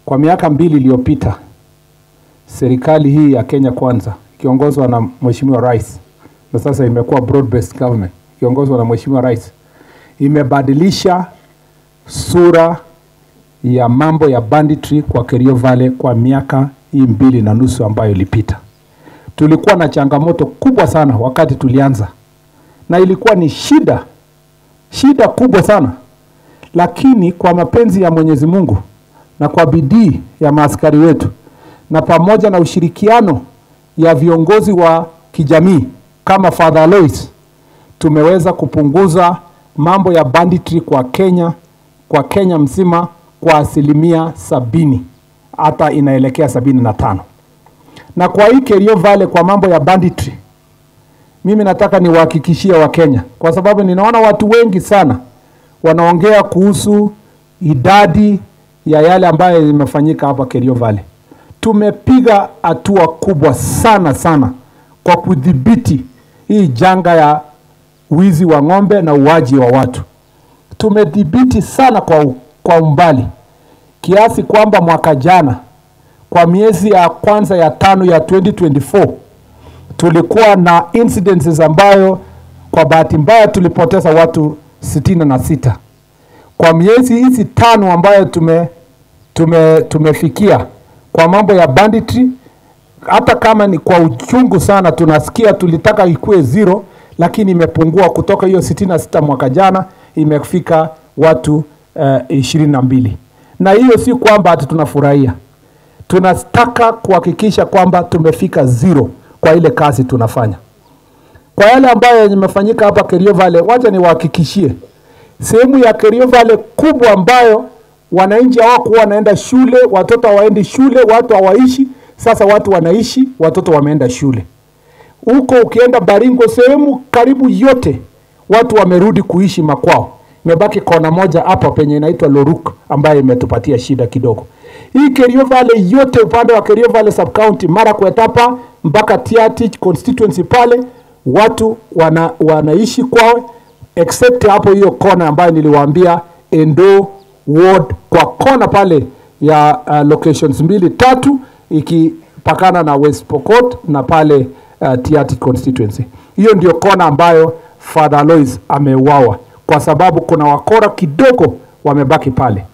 Kwa miaka 2 iliyopita, serikali hii ya Kenya Kwanza ikiongozwa na Mheshimiwa Rais, na sasa imekuwa broad based government ikiongozwa na Mheshimiwa Rais, imebadilisha sura ya mambo ya banditry kwa Kerio Valley kwa miaka 2.5 ambayo ilipita. Tulikuwa na changamoto kubwa sana wakati tulianza, na ilikuwa ni shida kubwa sana, lakini kwa mapenzi ya Mwenyezi Mungu na kwa bidii ya maaskari wetu na pamoja na ushirikiano ya viongozi wa kijamii kama Father Alois, tumeweza kupunguza mambo ya banditry kwa Kenya mzima kwa 70%, hata inaelekea 75. Na kwa hii Kerio Valley kwa mambo ya banditry, mimi nataka niwahakikishie wa Kenya, kwa sababu ninaona watu wengi sana wanaongea kuhusu idadi ya yale ambayo imefanyika hapa Kerio Valley. Tumepiga hatua kubwa sana kwa kudhibiti hii janga ya wizi wa ng'ombe na uwaji wa watu. Tumedhibiti sana kwa umbali kiasi kwamba mwaka jana kwa miezi ya kwanza ya 5 ya 2024 tulikuwa na incidences ambayo kwa bahati mbaya tulipoteza watu 66. Kwa miezi hizi 5 ambayo tumefikia kwa mambo ya banditry, hata kama ni kwa uchungu sana tunasikia tulitaka ikue 0, lakini imepungua kutoka hiyo 66 mwaka jana imefika watu 22. Na hiyo si kwamba ati tunafurahia. Tunataka kuhakikisha kwamba tumefika 0 kwa ile kazi tunafanya. Kwa yale ambayo yamefanyika hapa Kerio Valley, wacha niwahakikishie sehemu ya Kerio Valley kubwa ambayo wananchi hawakuwa wanaenda shule, watoto hawaendi shule, watu hawaishi, sasa watu wanaishi, watoto wameenda shule. Huko ukienda Baringo, sehemu karibu yote watu wamerudi kuishi makwao. Imebaki kona moja hapa penye inaitwa Loruk ambayo imetupatia shida kidogo. Hii Kerio Valley yote upande wa Kerio Valley sub county Marakwet hapa mpaka Tiatich constituency pale watu wanaishi kwao, except hapo hiyo kona ambayo niliwaambia Endo ward, kwa kona pale ya locations 2-3 ikipakana na West Pokot na pale Tiatich constituency. Hiyo ndio kona ambayo Father Alois ameuawa kwa sababu kuna wakora kidogo wamebaki pale.